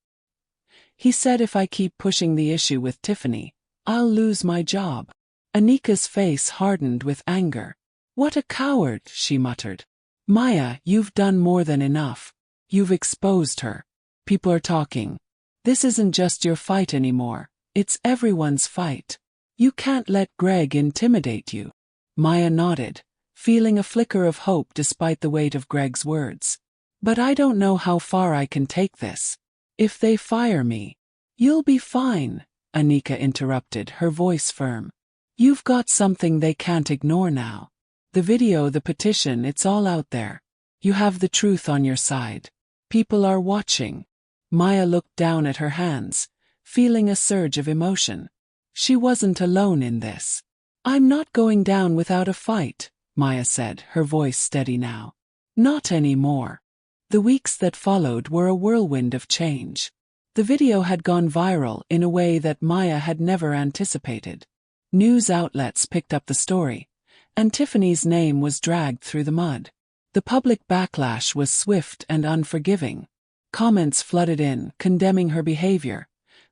He said if I keep pushing the issue with Tiffany, I'll lose my job." Anika's face hardened with anger. "What a coward," she muttered. "Maya, you've done more than enough. You've exposed her. People are talking. This isn't just your fight anymore, it's everyone's fight. You can't let Greg intimidate you." Maya nodded, feeling a flicker of hope despite the weight of Greg's words. "But I don't know how far I can take this. If they fire me—" "You'll be fine," Anika interrupted, her voice firm. "You've got something they can't ignore now. The video, the petition, it's all out there. You have the truth on your side. People are watching." Maya looked down at her hands, feeling a surge of emotion. She wasn't alone in this. "I'm not going down without a fight," Maya said, her voice steady now. "Not anymore." The weeks that followed were a whirlwind of change. The video had gone viral in a way that Maya had never anticipated. News outlets picked up the story, and Tiffany's name was dragged through the mud. The public backlash was swift and unforgiving. Comments flooded in, condemning her behavior,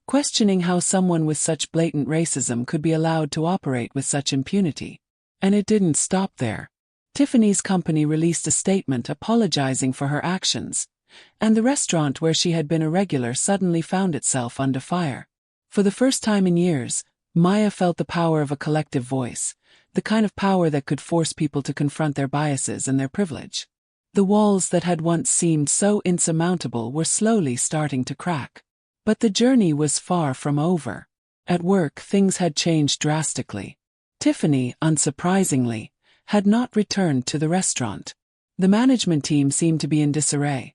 questioning how someone with such blatant racism could be allowed to operate with such impunity. And it didn't stop there. Tiffany's company released a statement apologizing for her actions, and the restaurant where she had been a regular suddenly found itself under fire. For the first time in years, Maya felt the power of a collective voice, the kind of power that could force people to confront their biases and their privilege. The walls that had once seemed so insurmountable were slowly starting to crack. But the journey was far from over. At work, things had changed drastically. Tiffany, unsurprisingly, had not returned to the restaurant. The management team seemed to be in disarray,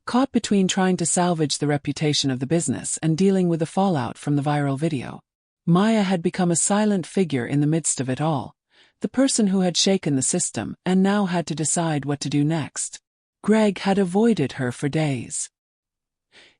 caught between trying to salvage the reputation of the business and dealing with the fallout from the viral video. Maya had become a silent figure in the midst of it all, the person who had shaken the system and now had to decide what to do next. Greg had avoided her for days.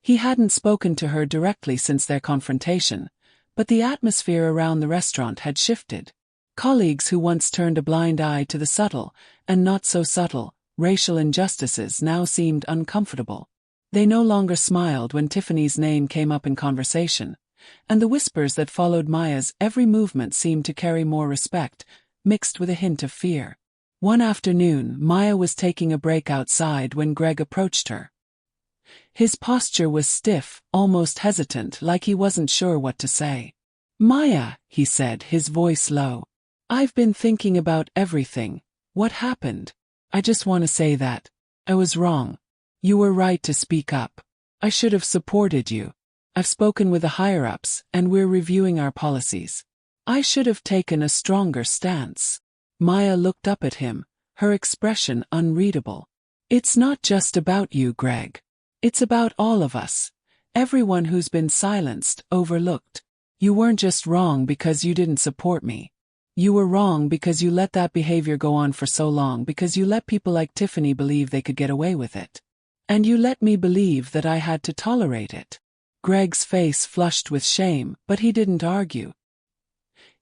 He hadn't spoken to her directly since their confrontation, but the atmosphere around the restaurant had shifted. Colleagues who once turned a blind eye to the subtle, and not so subtle, racial injustices now seemed uncomfortable. They no longer smiled when Tiffany's name came up in conversation, and the whispers that followed Maya's every movement seemed to carry more respect, mixed with a hint of fear. One afternoon, Maya was taking a break outside when Greg approached her. His posture was stiff, almost hesitant, like he wasn't sure what to say. "Maya," he said, his voice low. "I've been thinking about everything. What happened? I just want to say that I was wrong. You were right to speak up. I should have supported you. I've spoken with the higher-ups, and we're reviewing our policies. I should have taken a stronger stance." Maya looked up at him, her expression unreadable. "It's not just about you, Greg. It's about all of us. Everyone who's been silenced, overlooked. You weren't just wrong because you didn't support me. You were wrong because you let that behavior go on for so long, because you let people like Tiffany believe they could get away with it. And you let me believe that I had to tolerate it." Greg's face flushed with shame, but he didn't argue.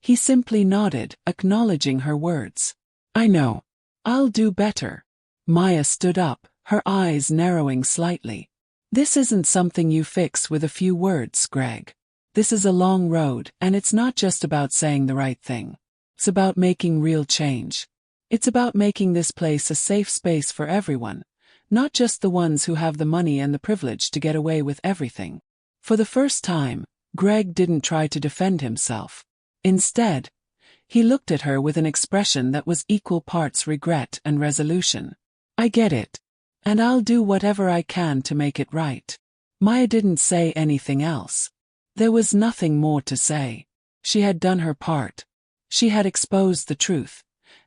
He simply nodded, acknowledging her words. "I know. I'll do better." Maya stood up, her eyes narrowing slightly. "This isn't something you fix with a few words, Greg. This is a long road, and it's not just about saying the right thing. It's about making real change. It's about making this place a safe space for everyone, not just the ones who have the money and the privilege to get away with everything." For the first time, Greg didn't try to defend himself. Instead, he looked at her with an expression that was equal parts regret and resolution. "I get it. And I'll do whatever I can to make it right." Maya didn't say anything else. There was nothing more to say. She had done her part. She had exposed the truth,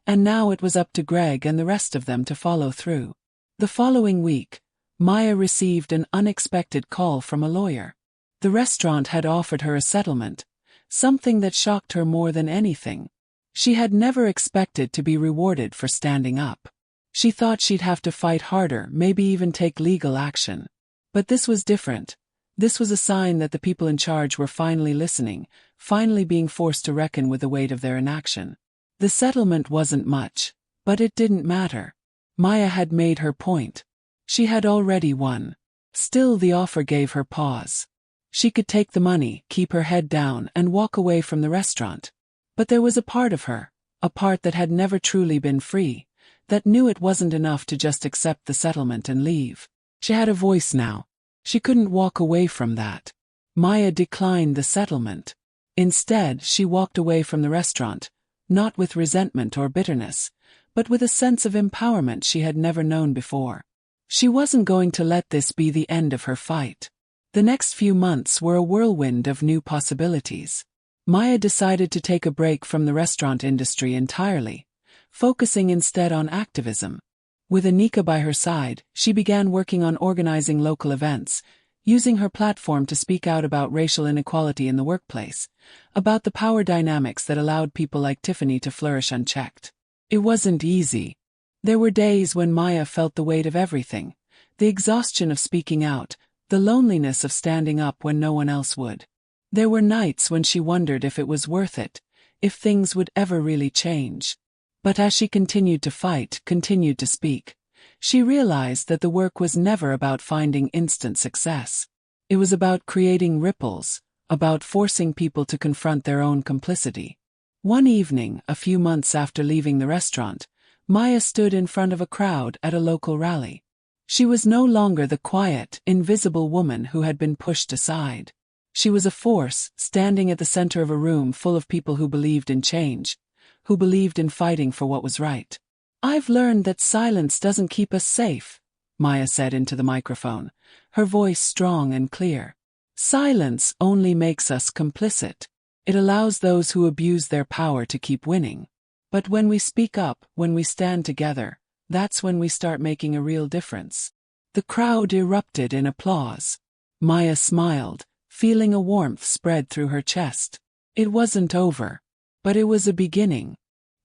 and now it was up to Greg and the rest of them to follow through. The following week, Maya received an unexpected call from a lawyer. The restaurant had offered her a settlement, something that shocked her more than anything. She had never expected to be rewarded for standing up. She thought she'd have to fight harder, maybe even take legal action. But this was different. This was a sign that the people in charge were finally listening, finally being forced to reckon with the weight of their inaction. The settlement wasn't much, but it didn't matter. Maya had made her point. She had already won. Still, the offer gave her pause. She could take the money, keep her head down, and walk away from the restaurant. But there was a part of her, a part that had never truly been free, that knew it wasn't enough to just accept the settlement and leave. She had a voice now. She couldn't walk away from that. Maya declined the settlement. Instead, she walked away from the restaurant, not with resentment or bitterness, but with a sense of empowerment she had never known before. She wasn't going to let this be the end of her fight. The next few months were a whirlwind of new possibilities. Maya decided to take a break from the restaurant industry entirely, focusing instead on activism. With Anika by her side, she began working on organizing local events, using her platform to speak out about racial inequality in the workplace, about the power dynamics that allowed people like Tiffany to flourish unchecked. It wasn't easy. There were days when Maya felt the weight of everything, the exhaustion of speaking out, the loneliness of standing up when no one else would. There were nights when she wondered if it was worth it, if things would ever really change. But as she continued to fight, continued to speak, she realized that the work was never about finding instant success. It was about creating ripples, about forcing people to confront their own complicity. One evening, a few months after leaving the restaurant, Maya stood in front of a crowd at a local rally. She was no longer the quiet, invisible woman who had been pushed aside. She was a force, standing at the center of a room full of people who believed in change, who believed in fighting for what was right. "I've learned that silence doesn't keep us safe," Maya said into the microphone, her voice strong and clear. "Silence only makes us complicit. It allows those who abuse their power to keep winning. But when we speak up, when we stand together, that's when we start making a real difference." The crowd erupted in applause. Maya smiled, feeling a warmth spread through her chest. It wasn't over, but it was a beginning.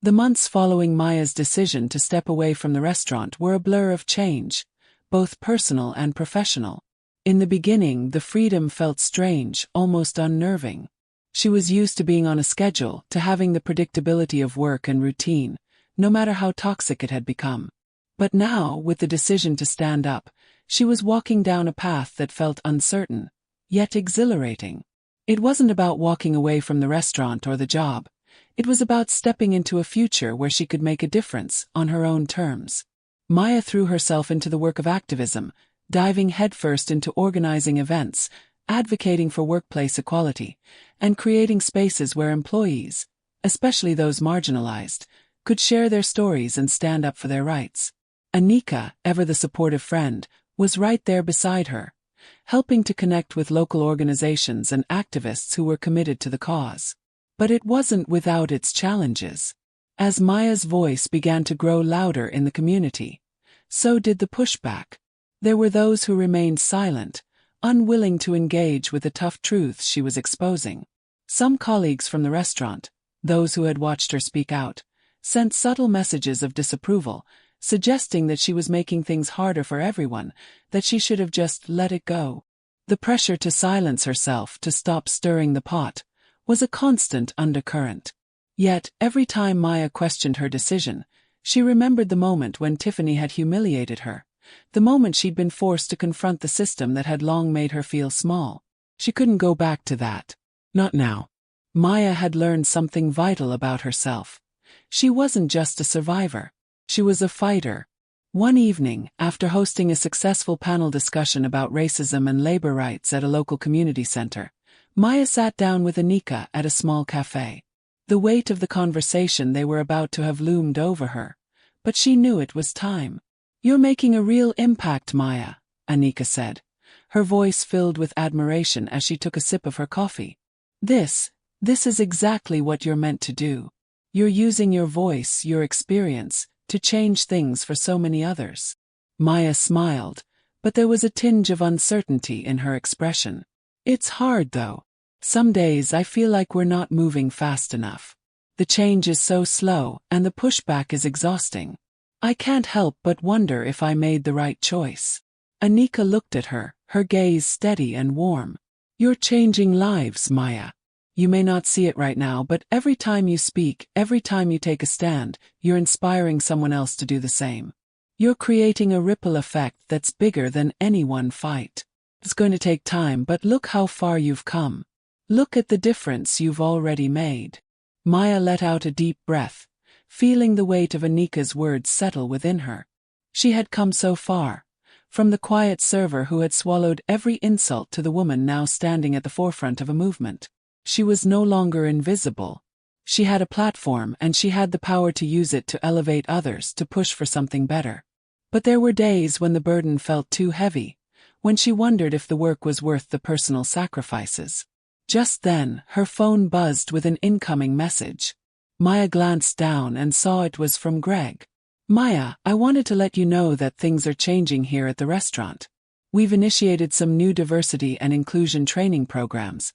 The months following Maya's decision to step away from the restaurant were a blur of change, both personal and professional. In the beginning, the freedom felt strange, almost unnerving. She was used to being on a schedule, to having the predictability of work and routine, no matter how toxic it had become. But now, with the decision to stand up, she was walking down a path that felt uncertain, yet exhilarating. It wasn't about walking away from the restaurant or the job. It was about stepping into a future where she could make a difference, on her own terms. Maya threw herself into the work of activism, diving headfirst into organizing events, advocating for workplace equality, and creating spaces where employees, especially those marginalized, could share their stories and stand up for their rights. Anika, ever the supportive friend, was right there beside her, helping to connect with local organizations and activists who were committed to the cause. But it wasn't without its challenges. As Maya's voice began to grow louder in the community, so did the pushback. There were those who remained silent, unwilling to engage with the tough truths she was exposing. Some colleagues from the restaurant, those who had watched her speak out, sent subtle messages of disapproval, suggesting that she was making things harder for everyone, that she should have just let it go. The pressure to silence herself, to stop stirring the pot, was a constant undercurrent. Yet, every time Maya questioned her decision, she remembered the moment when Tiffany had humiliated her, the moment she'd been forced to confront the system that had long made her feel small. She couldn't go back to that. Not now. Maya had learned something vital about herself. She wasn't just a survivor. She was a fighter. One evening, after hosting a successful panel discussion about racism and labor rights at a local community center, Maya sat down with Anika at a small cafe. The weight of the conversation they were about to have loomed over her, but she knew it was time. "You're making a real impact, Maya," Anika said, her voice filled with admiration as she took a sip of her coffee. This is exactly what you're meant to do. You're using your voice, your experience, to change things for so many others." Maya smiled, but there was a tinge of uncertainty in her expression. "It's hard though. Some days I feel like we're not moving fast enough. The change is so slow, and the pushback is exhausting. I can't help but wonder if I made the right choice." Anika looked at her, her gaze steady and warm. You're changing lives, Maya. You may not see it right now, but every time you speak, every time you take a stand, you're inspiring someone else to do the same. You're creating a ripple effect that's bigger than any one fight. It's going to take time, but look how far you've come. Look at the difference you've already made. Maya let out a deep breath, feeling the weight of Anika's words settle within her. She had come so far, from the quiet server who had swallowed every insult to the woman now standing at the forefront of a movement. She was no longer invisible. She had a platform, and she had the power to use it to elevate others, to push for something better. But there were days when the burden felt too heavy, when she wondered if the work was worth the personal sacrifices. Just then, her phone buzzed with an incoming message. Maya glanced down and saw it was from Greg. Maya, I wanted to let you know that things are changing here at the restaurant. We've initiated some new diversity and inclusion training programs,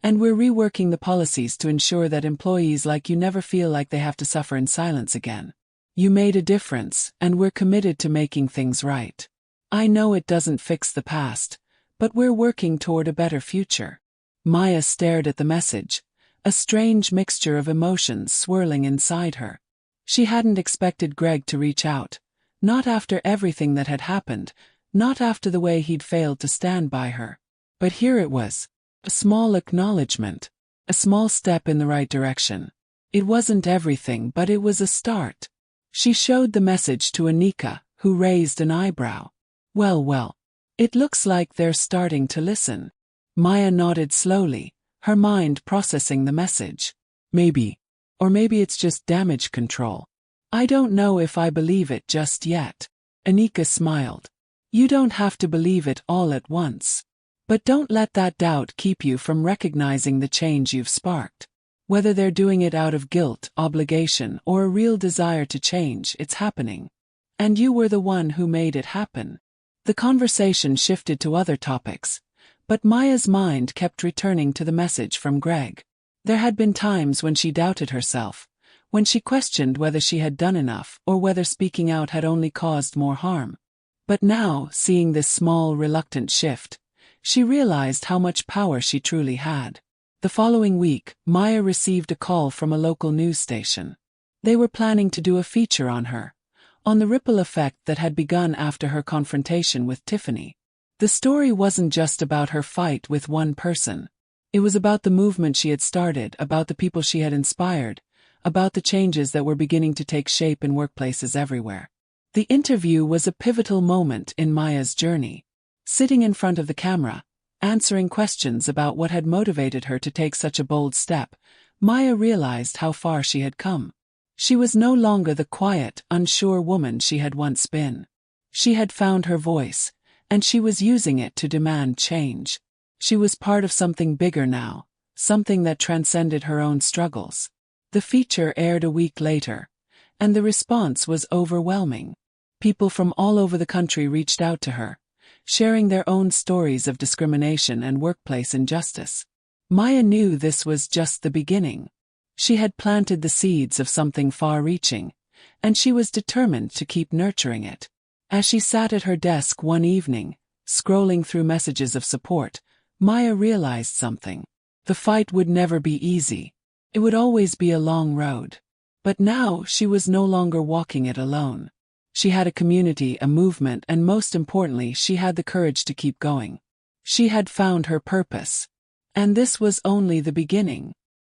and we're reworking the policies to ensure that employees like you never feel like they have to suffer in silence again. You made a difference, and we're committed to making things right. I know it doesn't fix the past, but we're working toward a better future. Maya stared at the message, a strange mixture of emotions swirling inside her. She hadn't expected Greg to reach out, not after everything that had happened, not after the way he'd failed to stand by her. But here it was. A small acknowledgement, a small step in the right direction. It wasn't everything, but it was a start. She showed the message to Anika, who raised an eyebrow. Well, it looks like they're starting to listen. Maya nodded slowly, her mind processing the message. Maybe. Or maybe it's just damage control. I don't know if I believe it just yet. Anika smiled. You don't have to believe it all at once. But don't let that doubt keep you from recognizing the change you've sparked. Whether they're doing it out of guilt, obligation, or a real desire to change, it's happening. And you were the one who made it happen. The conversation shifted to other topics, but Maya's mind kept returning to the message from Greg. There had been times when she doubted herself, when she questioned whether she had done enough or whether speaking out had only caused more harm. But now, seeing this small, reluctant shift, she realized how much power she truly had. The following week, Maya received a call from a local news station. They were planning to do a feature on her, on the ripple effect that had begun after her confrontation with Tiffany. The story wasn't just about her fight with one person. It was about the movement she had started, about the people she had inspired, about the changes that were beginning to take shape in workplaces everywhere. The interview was a pivotal moment in Maya's journey. Sitting in front of the camera, answering questions about what had motivated her to take such a bold step, Maya realized how far she had come. She was no longer the quiet, unsure woman she had once been. She had found her voice, and she was using it to demand change. She was part of something bigger now, something that transcended her own struggles. The feature aired a week later, and the response was overwhelming. People from all over the country reached out to her, sharing their own stories of discrimination and workplace injustice. Maya knew this was just the beginning. She had planted the seeds of something far-reaching, and she was determined to keep nurturing it. As she sat at her desk one evening, scrolling through messages of support, Maya realized something. The fight would never be easy. It would always be a long road. But now she was no longer walking it alone. She had a community, a movement, and most importantly, she had the courage to keep going. She had found her purpose. And this was only the beginning.